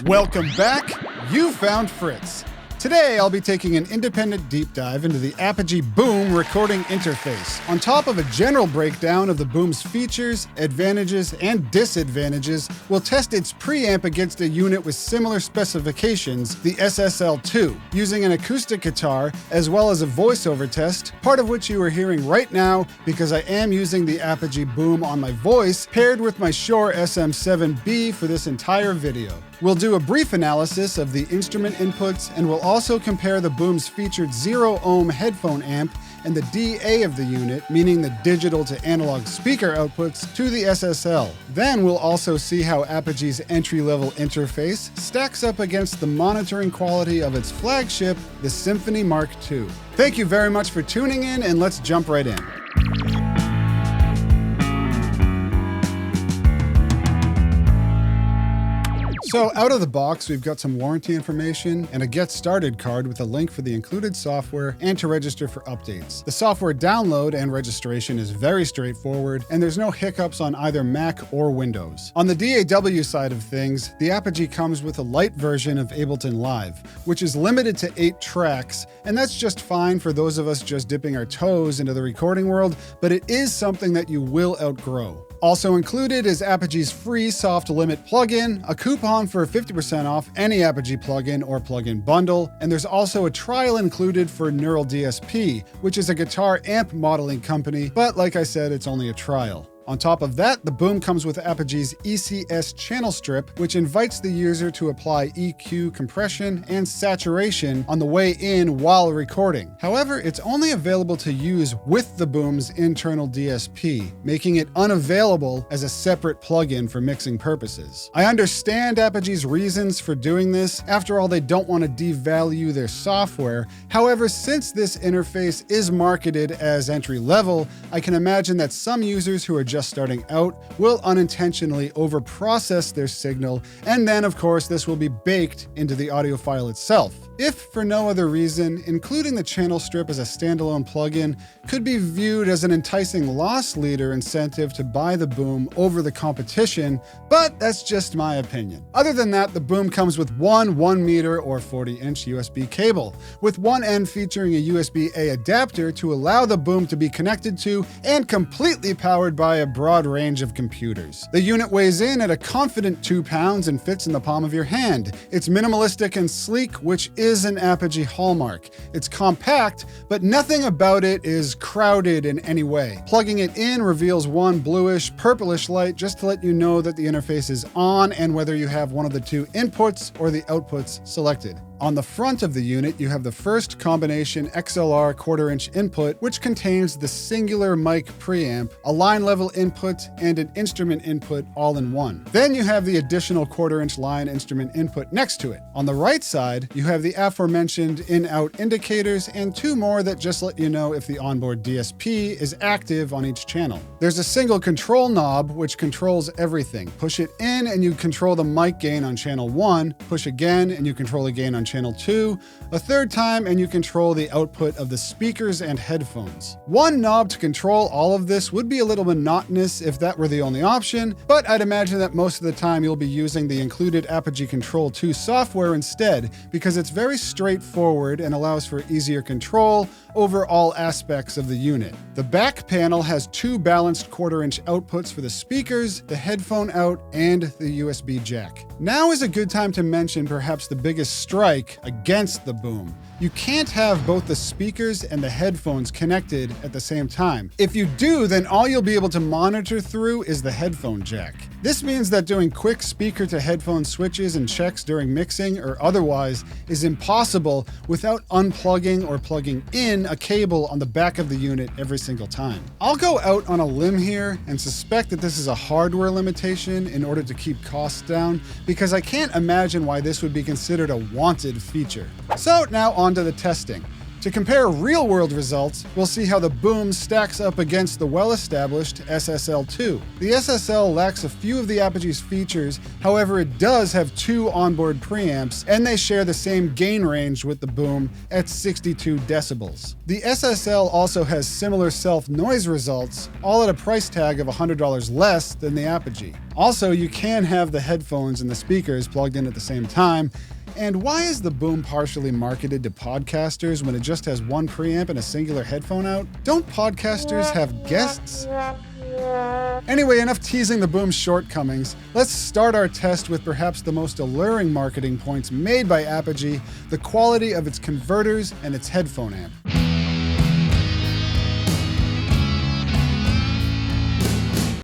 Welcome back. You found Fritz. Today, I'll be taking an independent deep dive into the Apogee Boom recording interface. On top of a general breakdown of the Boom's features, advantages, and disadvantages, we'll test its preamp against a unit with similar specifications, the SSL 2, using an acoustic guitar as well as a voiceover test, part of which you are hearing right now because I am using the Apogee Boom on my voice paired with my Shure SM7B for this entire video. We'll do a brief analysis of the instrument inputs, and we'll also compare the Boom's featured 0 Ohm headphone amp and the DA of the unit, meaning the digital to analog speaker outputs, to the SSL. Then we'll also see how Apogee's entry-level interface stacks up against the monitoring quality of its flagship, the Symphony Mk II. Thank you very much for tuning in, and let's jump right in. So out of the box, we've got some warranty information and a get started card with a link for the included software and to register for updates. The software download and registration is very straightforward, and there's no hiccups on either Mac or Windows. On the DAW side of things, the Apogee comes with a light version of Ableton Live, which is limited to 8 tracks, and that's just fine for those of us just dipping our toes into the recording world, but it is something that you will outgrow. Also included is Apogee's free soft limit plugin, a coupon for 50% off any Apogee plugin or plugin bundle, and there's also a trial included for Neural DSP, which is a guitar amp modeling company, but like I said, it's only a trial. On top of that, the Boom comes with Apogee's ECS channel strip, which invites the user to apply EQ, compression, and saturation on the way in while recording. However, it's only available to use with the Boom's internal DSP, making it unavailable as a separate plugin for mixing purposes. I understand Apogee's reasons for doing this. After all, they don't want to devalue their software. However, since this interface is marketed as entry-level, I can imagine that some users who are just starting out will unintentionally overprocess their signal, and then of course this will be baked into the audio file itself. If for no other reason, including the channel strip as a standalone plugin could be viewed as an enticing loss leader incentive to buy the Boom over the competition, but that's just my opinion. Other than that, the Boom comes with one 1 meter or 40-inch USB cable, with one end featuring a USB-A adapter to allow the Boom to be connected to and completely powered by a broad range of computers. The unit weighs in at a confident 2 pounds and fits in the palm of your hand. It's minimalistic and sleek, which is an Apogee hallmark. It's compact, but nothing about it is crowded in any way. Plugging it in reveals one bluish, purplish light just to let you know that the interface is on and whether you have one of the 2 inputs or the outputs selected. On the front of the unit, you have the first combination XLR 1/4-inch input, which contains the singular mic preamp, a line level input, and an instrument input all in one. Then you have the additional 1/4-inch line instrument input next to it. On the right side, you have the aforementioned in-out indicators and 2 more that just let you know if the onboard DSP is active on each channel. There's a single control knob which controls everything. Push it in and you control the mic gain on channel 1, push again and you control the gain on channel 2, a third time and you control the output of the speakers and headphones. One knob to control all of this would be a little monotonous if that were the only option, but I'd imagine that most of the time you'll be using the included Apogee Control 2 software instead, because it's very straightforward and allows for easier control over all aspects of the unit. The back panel has 2 balanced 1/4-inch outputs for the speakers, the headphone out, and the USB jack. Now is a good time to mention perhaps the biggest strike against the Boom. You can't have both the speakers and the headphones connected at the same time. If you do, then all you'll be able to monitor through is the headphone jack. This means that doing quick speaker to headphone switches and checks during mixing or otherwise is impossible without unplugging or plugging in a cable on the back of the unit every single time. I'll go out on a limb here and suspect that this is a hardware limitation in order to keep costs down, because I can't imagine why this would be considered a wanted feature. So now on to the testing. To compare real-world results, we'll see how the Boom stacks up against the well-established SSL2. The SSL lacks a few of the Apogee's features, however it does have 2 onboard preamps, and they share the same gain range with the Boom at 62 decibels. The SSL also has similar self-noise results, all at a price tag of $100 less than the Apogee. Also, you can have the headphones and the speakers plugged in at the same time. And why is the Boom partially marketed to podcasters when it just has 1 preamp and a singular headphone out? Don't podcasters have guests? Anyway, enough teasing the Boom's shortcomings. Let's start our test with perhaps the most alluring marketing points made by Apogee, the quality of its converters and its headphone amp.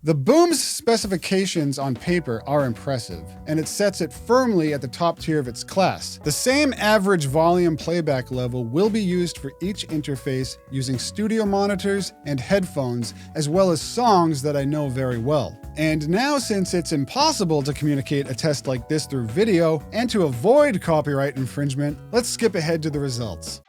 The Boom's specifications on paper are impressive, and it sets it firmly at the top tier of its class. The same average volume playback level will be used for each interface using studio monitors and headphones, as well as songs that I know very well. And now, since it's impossible to communicate a test like this through video, and to avoid copyright infringement, let's skip ahead to the results.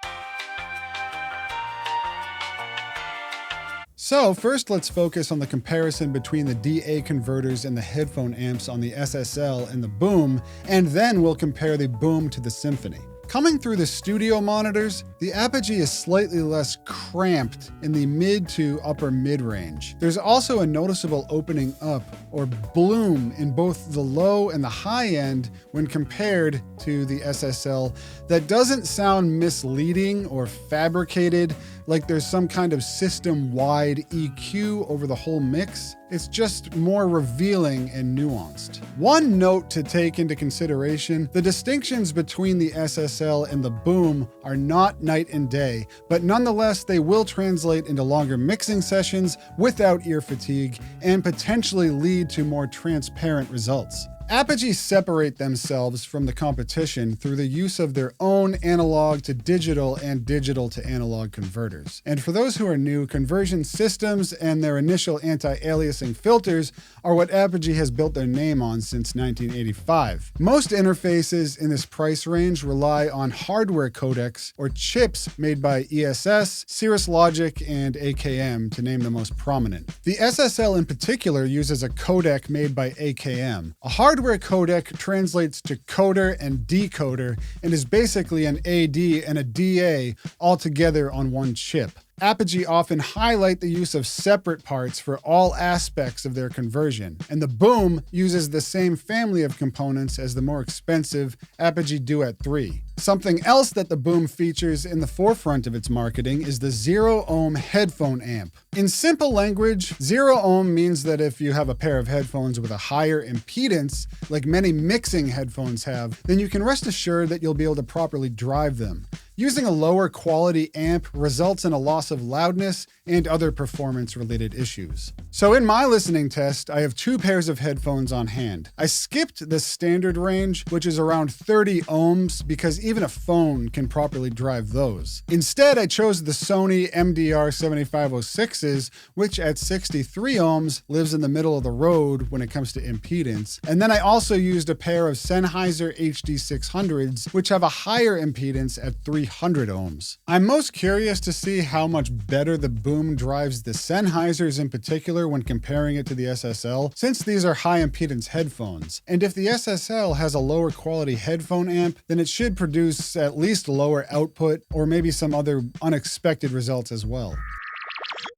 So first, let's focus on the comparison between the DA converters and the headphone amps on the SSL and the Boom, and then we'll compare the Boom to the Symphony. Coming through the studio monitors, the Apogee is slightly less cramped in the mid to upper mid-range. There's also a noticeable opening up, or bloom, in both the low and the high end when compared to the SSL that doesn't sound misleading or fabricated, like there's some kind of system-wide EQ over the whole mix. It's just more revealing and nuanced. One note to take into consideration, the distinctions between the SSL and the Boom are not night and day, but nonetheless they will translate into longer mixing sessions without ear fatigue and potentially lead to more transparent results. Apogee separate themselves from the competition through the use of their own analog to digital and digital to analog converters. And for those who are new, conversion systems and their initial anti-aliasing filters are what Apogee has built their name on since 1985. Most interfaces in this price range rely on hardware codecs or chips made by ESS, Cirrus Logic, and AKM, to name the most prominent. The SSL in particular uses a codec made by AKM. A hardware codec translates to coder and decoder and is basically an AD and a DA all together on one chip. Apogee often highlight the use of separate parts for all aspects of their conversion, and the Boom uses the same family of components as the more expensive Apogee Duet 3. Something else that the Boom features in the forefront of its marketing is the 0 ohm headphone amp. In simple language, 0 ohm means that if you have a pair of headphones with a higher impedance, like many mixing headphones have, then you can rest assured that you'll be able to properly drive them. Using a lower quality amp results in a loss of loudness and other performance-related issues. So in my listening test, I have 2 pairs of headphones on hand. I skipped the standard range, which is around 30 ohms, because even a phone can properly drive those. Instead, I chose the Sony MDR7506s, which at 63 ohms lives in the middle of the road when it comes to impedance. And then I also used a pair of Sennheiser HD600s, which have a higher impedance at 300 ohms. I'm most curious to see how much better the Boom drives the Sennheisers in particular when comparing it to the SSL, since these are high impedance headphones. And if the SSL has a lower quality headphone amp, then it should produce at least lower output or maybe some other unexpected results as well.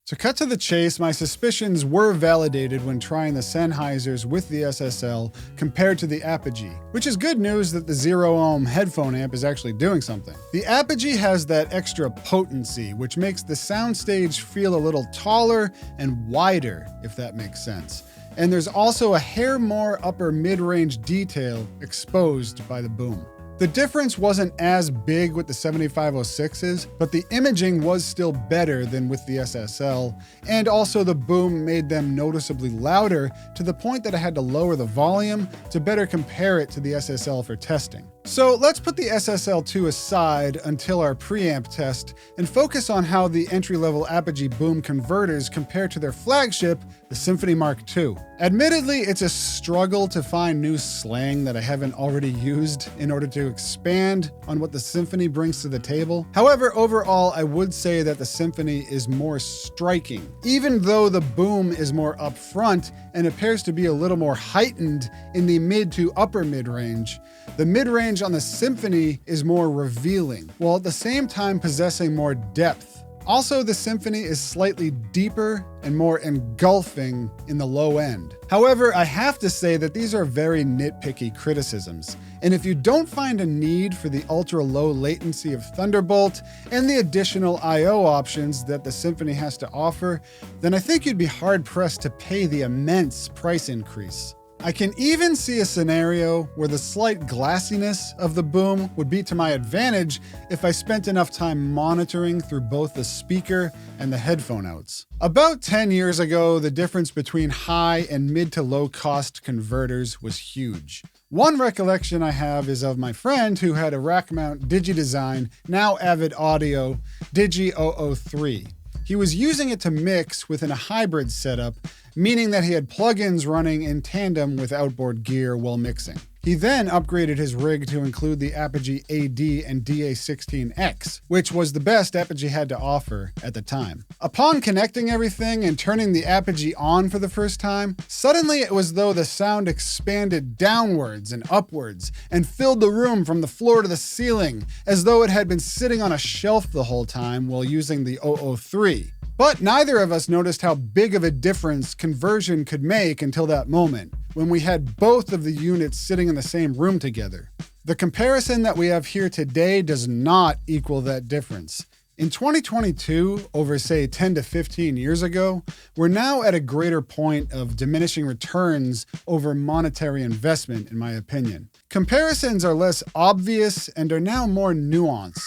To cut to the chase, my suspicions were validated when trying the Sennheisers with the SSL compared to the Apogee, which is good news that the 0 ohm headphone amp is actually doing something. The Apogee has that extra potency, which makes the soundstage feel a little taller and wider, if that makes sense. And there's also a hair more upper mid-range detail exposed by the Boom. The difference wasn't as big with the 7506s, but the imaging was still better than with the SSL, and also the Boom made them noticeably louder to the point that I had to lower the volume to better compare it to the SSL for testing. So let's put the SSL2 aside until our preamp test and focus on how the entry-level Apogee Boom converters compare to their flagship, the Symphony Mk II. Admittedly, it's a struggle to find new slang that I haven't already used in order to expand on what the Symphony brings to the table. However, overall, I would say that the Symphony is more striking. Even though the Boom is more upfront and appears to be a little more heightened in the mid to upper mid-range, the mid-range on the Symphony is more revealing, while at the same time possessing more depth. Also, the Symphony is slightly deeper and more engulfing in the low end. However, I have to say that these are very nitpicky criticisms, and if you don't find a need for the ultra-low latency of Thunderbolt and the additional I/O options that the Symphony has to offer, then I think you'd be hard-pressed to pay the immense price increase. I can even see a scenario where the slight glassiness of the Boom would be to my advantage if I spent enough time monitoring through both the speaker and the headphone outs. About 10 years ago, the difference between high and mid to low cost converters was huge. One recollection I have is of my friend who had a rack mount DigiDesign, now Avid Audio, Digi 003. He was using it to mix within a hybrid setup, meaning that he had plugins running in tandem with outboard gear while mixing. He then upgraded his rig to include the Apogee AD and DA16X, which was the best Apogee had to offer at the time. Upon connecting everything and turning the Apogee on for the first time, suddenly it was as though the sound expanded downwards and upwards and filled the room from the floor to the ceiling, as though it had been sitting on a shelf the whole time while using the 003. But neither of us noticed how big of a difference conversion could make until that moment, when we had both of the units sitting in the same room together. The comparison that we have here today does not equal that difference. In 2022, over say 10 to 15 years ago, we're now at a greater point of diminishing returns over monetary investment, in my opinion. Comparisons are less obvious and are now more nuanced.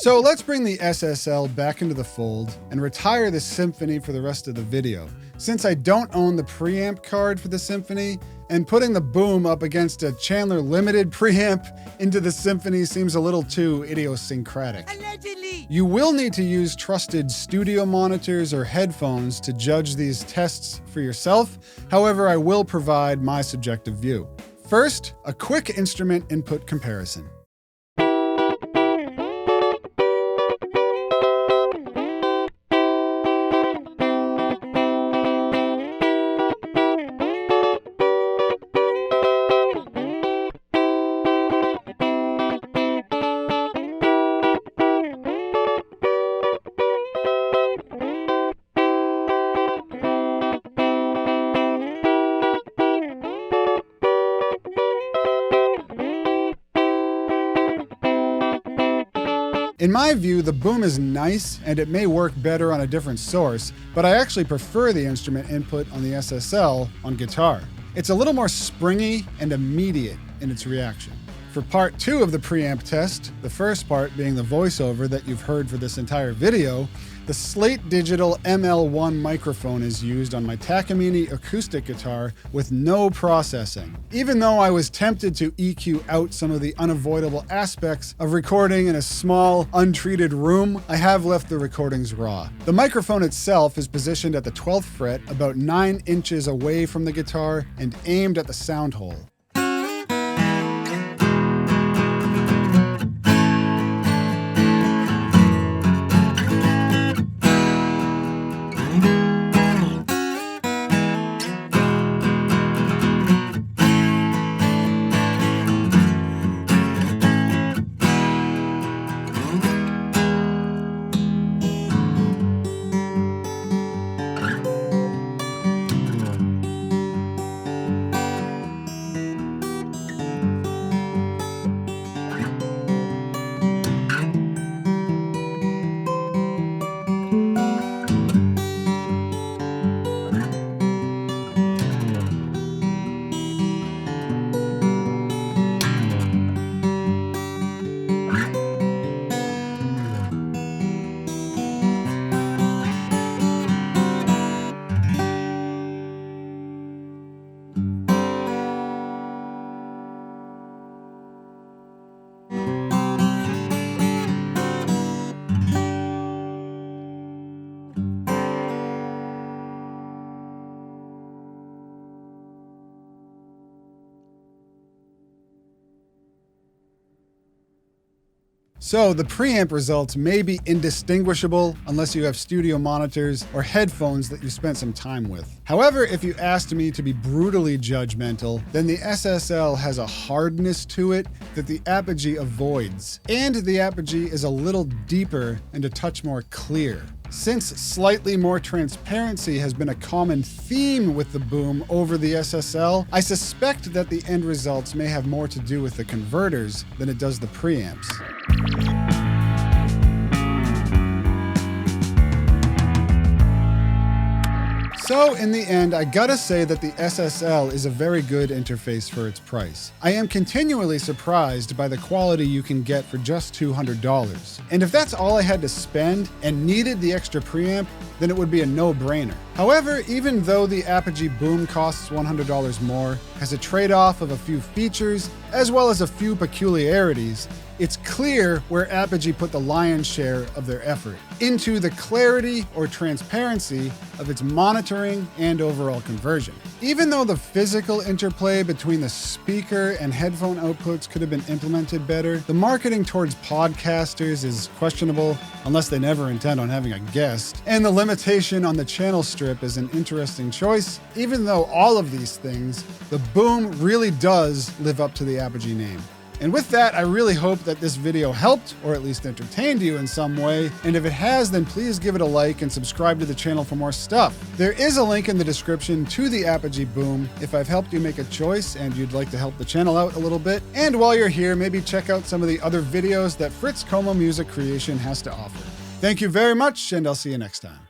So let's bring the SSL back into the fold and retire the Symphony for the rest of the video. Since I don't own the preamp card for the Symphony, and putting the Boom up against a Chandler Limited preamp into the Symphony seems a little too idiosyncratic. Allegedly. You will need to use trusted studio monitors or headphones to judge these tests for yourself. However, I will provide my subjective view. First, a quick instrument input comparison. In my view, the Boom is nice and it may work better on a different source, but I actually prefer the instrument input on the SSL on guitar. It's a little more springy and immediate in its reaction. For part 2 of the preamp test, the first part being the voiceover that you've heard for this entire video, the Slate Digital ML1 microphone is used on my Takamine acoustic guitar with no processing. Even though I was tempted to EQ out some of the unavoidable aspects of recording in a small, untreated room, I have left the recordings raw. The microphone itself is positioned at the 12th fret, about 9 inches away from the guitar, and aimed at the sound hole. So the preamp results may be indistinguishable unless you have studio monitors or headphones that you spent some time with. However, if you asked me to be brutally judgmental, then the SSL has a hardness to it that the Apogee avoids. And the Apogee is a little deeper and a touch more clear. Since slightly more transparency has been a common theme with the Boom over the SSL, I suspect that the end results may have more to do with the converters than it does the preamps. So in the end, I gotta say that the SSL is a very good interface for its price. I am continually surprised by the quality you can get for just $200. And if that's all I had to spend and needed the extra preamp, then it would be a no-brainer. However, even though the Apogee Boom costs $100 more, has a trade-off of a few features, as well as a few peculiarities, it's clear where Apogee put the lion's share of their effort, into the clarity or transparency of its monitoring and overall conversion. Even though the physical interplay between the speaker and headphone outputs could have been implemented better, the marketing towards podcasters is questionable unless they never intend on having a guest, and the limitation on the channel strip is an interesting choice. Even though all of these things, the Boom really does live up to the Apogee name. And with that, I really hope that this video helped, or at least entertained you in some way. And if it has, then please give it a like and subscribe to the channel for more stuff. There is a link in the description to the Apogee Boom if I've helped you make a choice and you'd like to help the channel out a little bit. And while you're here, maybe check out some of the other videos that Fritz Music Creation has to offer. Thank you very much, and I'll see you next time.